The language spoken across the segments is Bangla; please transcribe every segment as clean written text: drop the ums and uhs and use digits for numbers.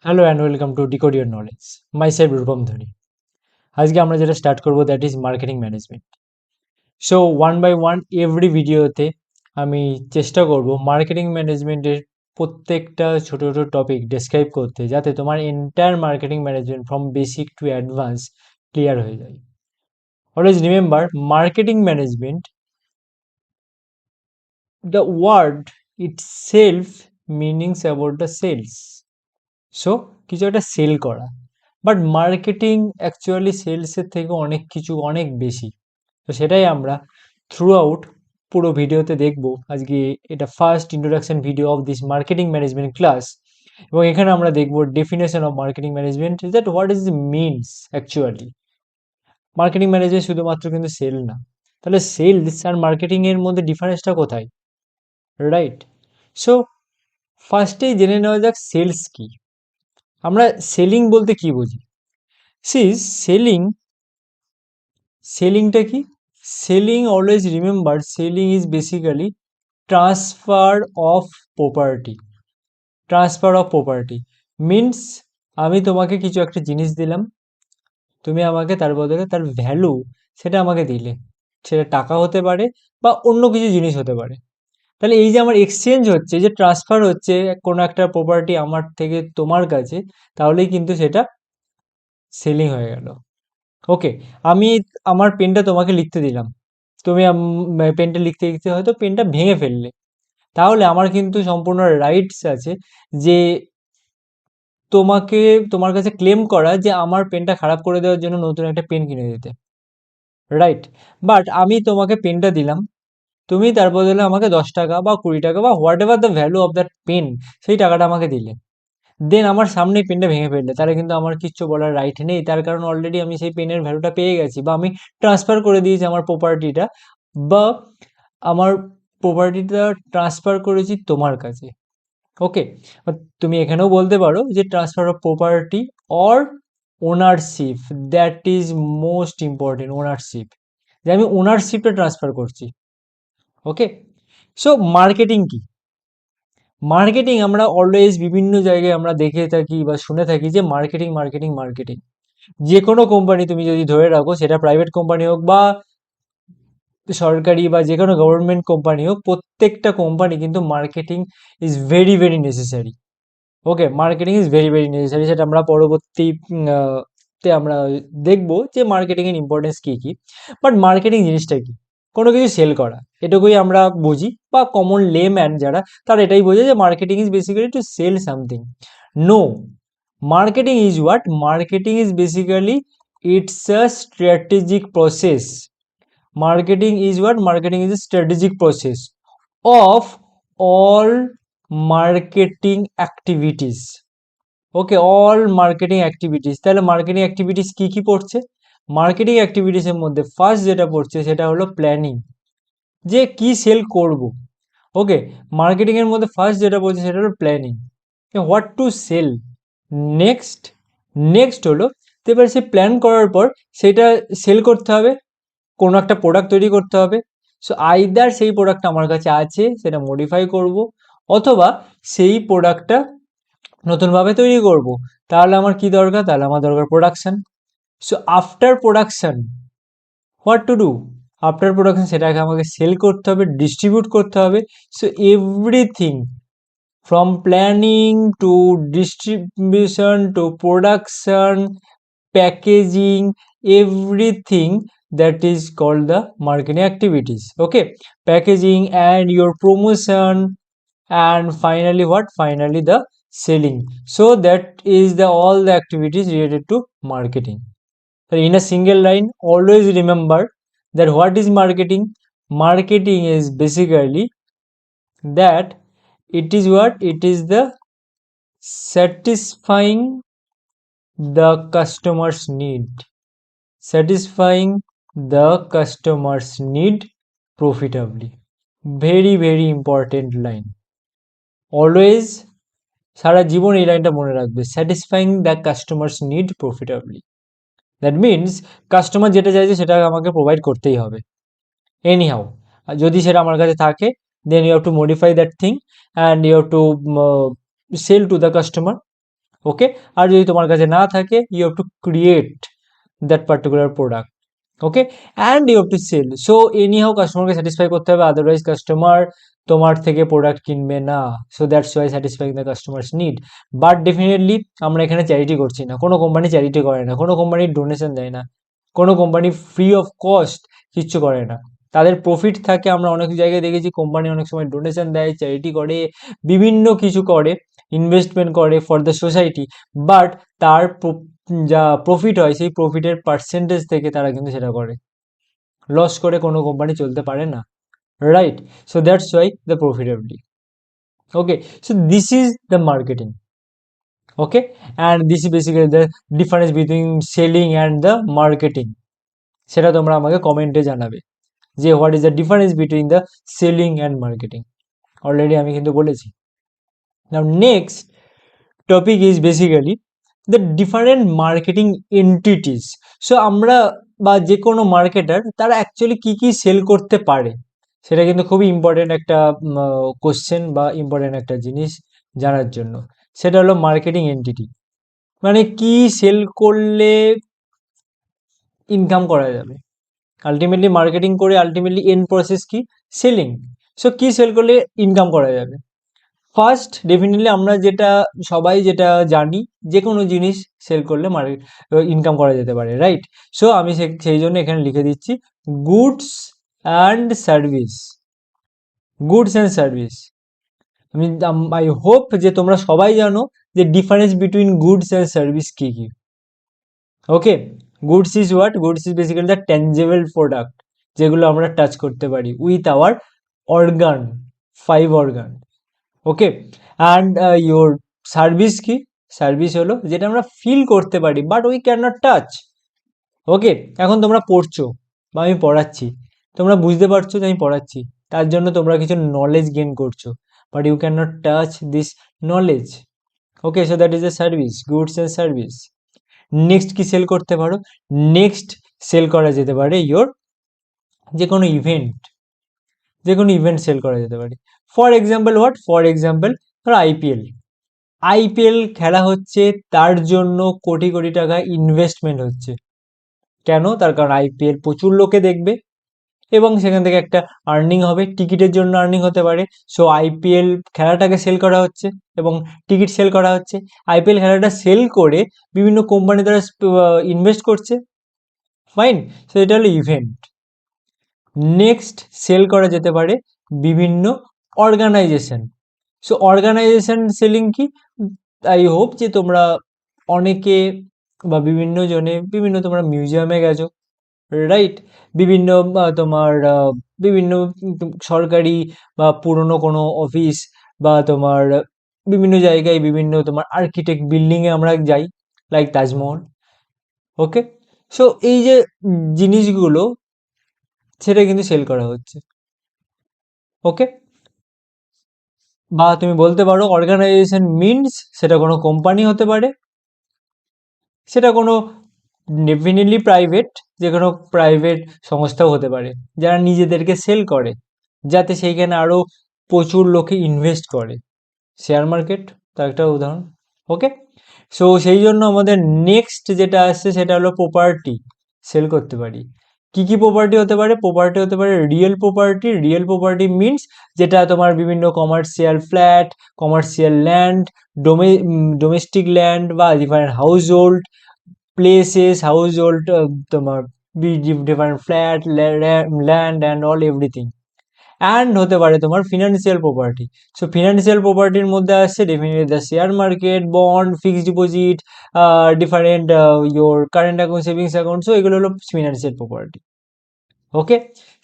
Hello and welcome to decode your knowledge. Myself Rupam Dhani. আজকে আমরা যেটা স্টার্ট করবো that is marketing management. So one by one every ভিডিওতে আমি চেষ্টা করব মার্কেটিং ম্যানেজমেন্টের প্রত্যেকটা ছোটো ছোটো টপিক ডেসক্রাইব করতে, যাতে তোমার entire marketing management from basic to advance clear হয়ে যায়। Always remember, marketing management, the word itself meanings about the sales. So কিছু একটা সেল করা, বাট মার্কেটিং অ্যাকচুয়ালি সেলসের থেকে অনেক কিছু, অনেক বেশি। তো সেটাই আমরা থ্রু আউট পুরো ভিডিওতে দেখব আজকে। এটা first introduction video of this marketing management class, এবং এখানে আমরা দেখব definition of marketing management, that what is means actually. Marketing management শুধুমাত্র কিন্তু সেল না, তাহলে সেলস আর মার্কেটিং এর মধ্যে ডিফারেন্সটা কোথায়, রাইট? সো ফার্স্টেই জেনে নেওয়া যাক সেলস কি। আমরা সেলিং বলতে কি বুঝি? সি সেলিংটা কি? Selling, always remember, selling is basically transfer of property. Transfer of property means আমি তোমাকে কিছু একটা জিনিস দিলাম, তুমি আমাকে তার বদলে তার ভ্যালু সেটা আমাকে দিলে। সেটা টাকা হতে পারে বা অন্য কিছু জিনিস হতে পারে। তাহলে এই যে আমার এক্সচেঞ্জ হচ্ছে, যে ট্রান্সফার হচ্ছে কোনো একটা প্রপার্টি আমার থেকে তোমার কাছে, তাহলেই কিন্তু সেটা সেলিং হয়ে গেল। ওকে, আমি আমার পেনটা তোমাকে লিখতে দিলাম, তুমি পেনটা লিখতে লিখতে হয়তো পেনটা ভেঙে ফেললে, তাহলে আমার কিন্তু সম্পূর্ণ রাইটস আছে যে তোমাকে, তোমার কাছে ক্লেম করা যে আমার পেনটা খারাপ করে দেওয়ার জন্য নতুন একটা পেন কিনে দিতে, রাইট? বাট আমি তোমাকে পেনটা দিলাম, তুমি তার বদলে আমাকে 10 টাকা বা 20 টাকা বা whatever the value of that pen, সেই টাকাটা আমাকে দিলে। দেন আমার সামনেই পেনটা ভেঙে ফেললে, তাহলে কিন্তু আমার কিচ্ছু বলার রাইট নেই, তার কারণ অলরেডি আমি সেই পেনের ভ্যালুটা পেয়ে গেছি, বা আমি ট্রান্সফার করে দিয়েছি আমার প্রপার্টিটা, বা আমার প্রপার্টিটা ট্রান্সফার করেছি তোমার কাছে। ওকে, তুমি এখানেও বলতে পারো যে transfer of property or ownership, that is most important, ownership, যে আমি ওনারশিপটা ট্রান্সফার করছি। ওকে, সো মার্কেটিং কি? মার্কেটিং আমরা অলওয়েজ বিভিন্ন জায়গায় আমরা দেখে থাকি বা শুনে থাকি যে মার্কেটিং মার্কেটিং মার্কেটিং। যে কোনো কোম্পানি তুমি যদি ধরে রাখো, সেটা প্রাইভেট কোম্পানি হোক বা সরকারি বা যে কোনো গভর্নমেন্ট কোম্পানি হোক, প্রত্যেকটা কোম্পানি কিন্তু marketing is very very necessary. Okay, marketing is very very necessary, সেটা আমরা পরবর্তী তে আমরা দেখবো যে মার্কেটিং এর ইম্পর্টেন্স কি কি। বাট মার্কেটিং জিনিসটা কি? কোনো কিছু সেল করা, এটুকুই আমরা বুঝি, বা কমন লেম্যান যারা, তারা এটাই বোঝে যে marketing is basically to sell something. No, marketing is what? Marketing is basically, it's a strategic process. Marketing is what? Marketing is a strategic process of all marketing activities. Okay, all marketing activities. তাহলে মার্কেটিং অ্যাক্টিভিটিস কি কি পড়ছে? মার্কেটিং অ্যাক্টিভিটিসের মধ্যে ফার্স্ট যেটা পড়ছে সেটা হলো প্ল্যানিং, যে কি সেল করব। ওকে, মার্কেটিং এর মধ্যে ফার্স্ট যেটা পড়ছে সেটা হলো planning, what to sell. Next next হলো, তো এবার সে প্ল্যান করার পর সেটা সেল করতে হবে, কোনো একটা প্রোডাক্ট তৈরি করতে হবে। সো আইদার সেই প্রোডাক্টটা আমার কাছে আছে, সেটা মডিফাই করব, অথবা সেই প্রোডাক্টটা নতুনভাবে তৈরি করব। তাহলে আমার কি দরকার? তাহলে আমার দরকার production. So after production what to do? After production সেটাকে আমাকে সেল করতে হবে, ডিস্ট্রিবিউট করতে হবে। So everything from planning to distribution to production, packaging, everything, that is called the marketing activities. Okay, packaging and your promotion, and finally what? Finally the selling. So that is the all the activities related to marketing. So in a single line, always remember that what is marketing? Marketing is basically that it is what? It is the satisfying the customer's need, satisfying the customer's need profitably. Very very important line, always সারা জীবন এই লাইনটা মনে রাখবে, satisfying the customers need profitably. That means customer যেটা চাইছে সেটা আমাকে প্রোভাইড করতেই হবে এনি হাউ। যদি সেটা আমার কাছে থাকে, then you have to modify that thing and you have to sell to the customer. Okay, আর যদি তোমার কাছে না থাকে, you have to create that particular product, okay, and you have to sell. So anyhow কাস্টমারকে স্যাটিসফাই করতে হবে, আদারওয়াইজ কাস্টমার তোমার থেকে প্রোডাক্ট কিনবে না। So that's why satisfying the customers need. But definitely আমরা এখানে চ্যারিটি করছি না, কোনো কোম্পানি চ্যারিটি করে না, কোনো কোম্পানি ডোনেশন দেয় না, কোনো কোম্পানি ফ্রি অফ কস্ট কিচ্ছু করে না। তাদের প্রফিট থাকে, আমরা অনেক জায়গায় দেখেছি কোম্পানি অনেক সময় ডোনেশন দেয়, চ্যারিটি করে, বিভিন্ন কিছু করে, ইনভেস্টমেন্ট করে ফর দ্য সোসাইটি, বাট তার যা প্রফিট হয় সেই প্রফিটের পার্সেন্টেজ থেকে তারা কিন্তু সেটা করে, লস করে কোনো কোম্পানি চলতে পারে না, right? So that's why the profitability, okay. So this is the marketing, okay, and this is basically the difference between selling and the marketing. সেটা তোমরা আমাকে কমেন্টে জানাবে যে what is the difference between the selling and marketing. Already আমি কিন্তু বলেছি। Now next topic is basically the different marketing entities. So আমরা বা যে কোনো মার্কেটার তারা অ্যাকচুয়ালি কি কি সেল করতে পারে, সেটা কিন্তু খুবই ইম্পর্টেন্ট একটা কোশ্চেন বা ইম্পর্টেন্ট একটা জিনিস জানার জন্য। সেটা হলো মার্কেটিং এন্টিটি, মানে কি সেল করলে ইনকাম করা যাবে। আলটিমেটলি মার্কেটিং করে আলটিমেটলি এন্ড প্রসেস কি? সেলিং। সো কি সেল করলে ইনকাম করা যাবে? ফার্স্ট ডেফিনেটলি আমরা যেটা সবাই যেটা জানি, যে কোনো জিনিস সেল করলে ইনকাম করা যেতে পারে, রাইট? সো আমি সেই জন্য এখানে লিখে দিচ্ছি goods and service, goods and service. আমি আই হোপ যে তোমরা সবাই জানো যে difference between goods and service কি কি, okay. Goods is what? Goods is basically the tangible product, যেগুলো আমরা টাচ করতে পারি with our organ, 5 organ, okay. And your service কি? সার্ভিস হলো যেটা আমরা ফিল করতে পারি but we can not touch, okay. এখন তোমরা পড়ছো বা আমি পড়াচ্ছি, তোমরা বুঝতে পারছো যে আমি পড়াচ্ছি, তার জন্য তোমরা কিছু নলেজ গেইন করছো, but you can not touch this knowledge, okay. So that is a service, goods and service. Next কি সেল করতে পারো? নেক্সট সেল করা যেতে পারে ইয়োর যে কোনো ইভেন্ট, যে কোনো ইভেন্ট সেল করা যেতে পারে। For example what? For example ধরো আইপিএল, আইপিএল খেলা হচ্ছে, তার জন্য কোটি কোটি টাকা ইনভেস্টমেন্ট হচ্ছে। কেন? তার কারণ আইপিএল প্রচুর লোকে দেখবে এবং সেখান থেকে একটা আর্নিং হবে, টিকিটের জন্য আর্নিং হতে পারে। সো আইপিএল খেলাটাকে সেল করা হচ্ছে এবং টিকিট সেল করা হচ্ছে। আইপিএল খেলাটা সেল করে বিভিন্ন কোম্পানি তারা ইনভেস্ট করছে, ফাইন। সো এটা হলো ইভেন্ট। নেক্সট সেল করা যেতে পারে বিভিন্ন অর্গানাইজেশন। সো অর্গানাইজেশন সেলিং কি? আই হোপ যে তোমরা অনেকে বা বিভিন্ন জনে বিভিন্ন তোমরা মিউজিয়ামে গেছো, রাইট? বিভিন্ন তোমার বিভিন্ন সরকারি বা পুরনো কোনো অফিস বা তোমার বিভিন্ন জায়গায় বিভিন্ন তোমার আর্কিটেক্ট বিল্ডিংয়ে আমরা যাই, লাইক তাজমহল, ওকে। সো এই যে জিনিসগুলো সেটা কিন্তু সেল করা হচ্ছে, ওকে। বা তুমি বলতে পারো অর্গানাইজেশন মিনস সেটা কোনো কোম্পানি হতে পারে, সেটা কোনো ডেফিনেটলি প্রাইভেট, যে কোনো প্রাইভেট সংস্থাও হতে পারে যারা নিজেদেরকে সেল করে যাতে সেইখানে আরও প্রচুর লোকে ইনভেস্ট করে, শেয়ার মার্কেট তার একটা উদাহরণ, ওকে। সো সেই জন্য আমাদের নেক্সট যেটা আসছে সেটা হলো প্রপার্টি সেল করতে পারি। কি কি প্রপার্টি হতে পারে? প্রপার্টি হতে পারে real property. Real property means যেটা তোমার বিভিন্ন commercial flat, commercial land, domestic land বা different household places, household, তোমার different flat, land and all everything. And হতে পারে তোমার ফিনান্সিয়াল প্রপার্টি। সো ফিনান্সিয়াল প্রপার্টির মধ্যে আসছে definitely the share market, bond, fixed deposit, different your current account, savings account. So এগুলো হলো ফিনান্সিয়াল প্রপার্টি, ওকে।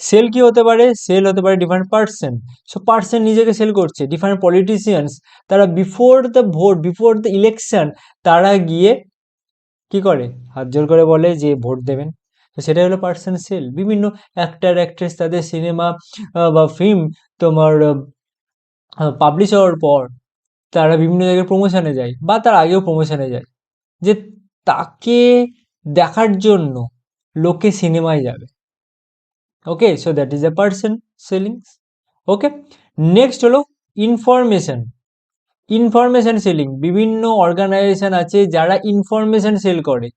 সেল কি হতে পারে? সেল হতে পারে ডিফারেন্ট পার্সন। সো পার্সন নিজেকে সেল করছে, ডিফারেন্ট পলিটিশিয়ানস তারা before the vote, before the election তারা গিয়ে কি করে? হাত জোর করে বলে যে ভোট দেবেন। তো সেটাই হলো পার্সন সেল। বিভিন্ন অ্যাক্টর অ্যাক্ট্রেস তাদের সিনেমা বা ফিল্ম তোমার পাবলিশ হওয়ার পর তারা বিভিন্ন জায়গায় প্রমোশনে যায় বা তার আগেও প্রমোশনে যায়, যে তাকে দেখার জন্য লোকে সিনেমায় যাবে, okay. So that is a person selling, okay. Next হলো ইনফরমেশন। ইনফরমেশন সেলিং, বিভিন্ন অর্গানাইজেশন আছে যারা ইনফরমেশন সেল করে,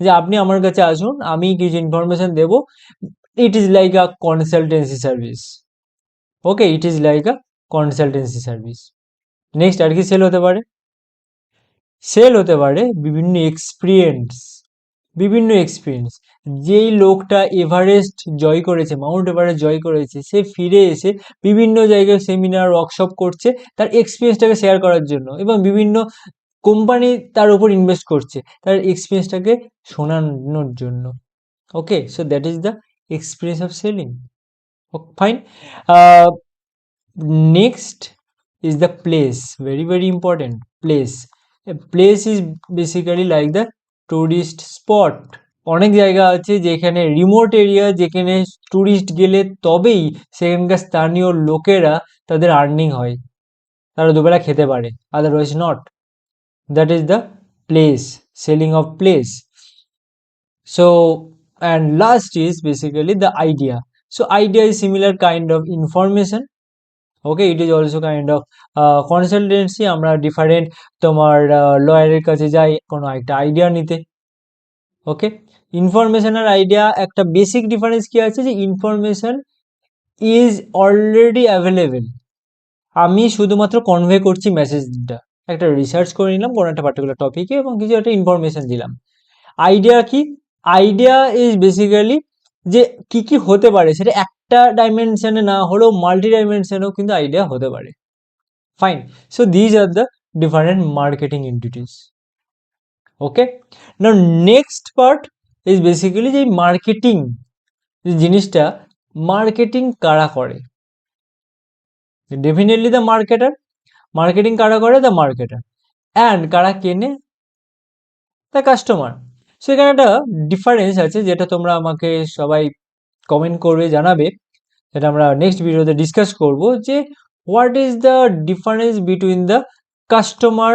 যে আপনি আমার কাছে আসুন, আমি কিছু ইনফরমেশন দেব, it is like a consultancy service. Okay, it is like a consultancy service. Next আর কি সেল হতে পারে? সেল হতে পারে বিভিন্ন এক্সপিরিয়েন্স। যেই লোকটা এভারেস্ট জয় করেছে, মাউন্ট এভারেস্ট জয় করেছে, সে ফিরে এসে বিভিন্ন জায়গায় সেমিনার ওয়ার্কশপ করছে তার এক্সপিরিয়েন্সটাকে শেয়ার করার জন্য, এবং বিভিন্ন কোম্পানি তার উপর ইনভেস্ট করছে তার এক্সপিরিয়েন্সটাকে শোনানোর জন্য। Okay, so that is the experience of selling. Fine. Next is the place, very very important. Place, place is basically like the tourist spot. অনেক জায়গা আছে যেখানে রিমোট এরিয়া, যেখানে টুরিস্ট গেলে তবেই সেখানকার স্থানীয় লোকেরা তাদের আর্নিং হয়, তারা দুবেলা খেতে পারে, otherwise not. That is the place, selling of place. So, and last is basically the idea. So idea is similar kind of information. Okay, it is also kind of consultancy. আমরা ডিফারেন্ট তোমার লয়ারের কাছে যাই কোনো একটা আইডিয়া নিতে। ওকে, ইনফরমেশন আর আইডিয়া একটা বেসিক ডিফারেন্স কি আছে, যে ইনফরমেশন ইজ অলরেডি অ্যাভেলেবেল, আমি শুধুমাত্র কনভে করছি মেসেজটা, একটা রিসার্চ করে নিলাম কোনো একটা পার্টিকুলার টপিকে এবং কিছু একটা ইনফরমেশন দিলাম। আইডিয়া কি? আইডিয়া ইজ বেসিক্যালি যে কি কি হতে পারে, সেটা একটা ডাইমেনশনে না হলেও মাল্টি ডাইমেনশনেও কিন্তু আইডিয়া হতে পারে। Fine, so these are the different marketing entities. Okay, now next part is basically যে মার্কেটিং জিনিসটা, মার্কেটিং কারা করে? Definitely the marketer. মার্কেটিং কারা করে? The marketer. অ্যান্ড কারা কেনে? The customer. সো এখানে একটা ডিফারেন্স আছে যেটা তোমরা আমাকে সবাই কমেন্ট করবে, জানাবে, যেটা আমরা নেক্সট ভিডিওতে ডিসকাস করব, যে what is the difference between the customer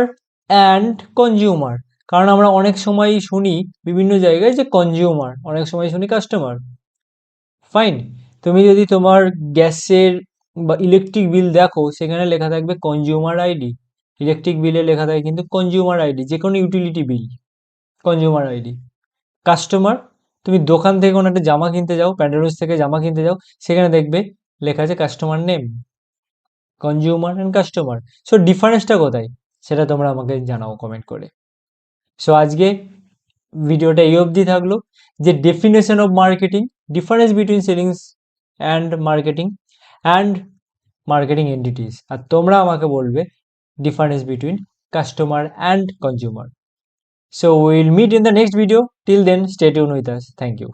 and consumer. কারণ আমরা অনেক সময় শুনি বিভিন্ন জায়গায় যে কনজিউমার, অনেক সময় শুনি কাস্টমার। ফাইন, তুমি যদি তোমার গ্যাসের বা ইলেকট্রিক বিল দেখো, সেখানে লেখা থাকবে কনজিউমার আইডি। ইলেকট্রিক বিলে লেখা থাকে কিন্তু কনজিউমার আইডি, যে কোনো utility bill consumer ID. Customer, তুমি দোকান থেকে কোনো একটা জামা কিনতে যাও, প্যান্টালুন্স থেকে জামা কিনতে যাও, সেখানে দেখবে লেখা আছে customer name. Consumer and customer. So ডিফারেন্সটা কোথায় সেটা তোমরা আমাকে জানাও কমেন্ট করে। সো আজকে ভিডিওটা এই অবধি থাকলো, যে definition of marketing, difference between sellings and marketing entities, আর তোমরা আমাকে বলবে difference between customer and consumer. So we'll meet in the next video. Till then, stay tuned with us. Thank you.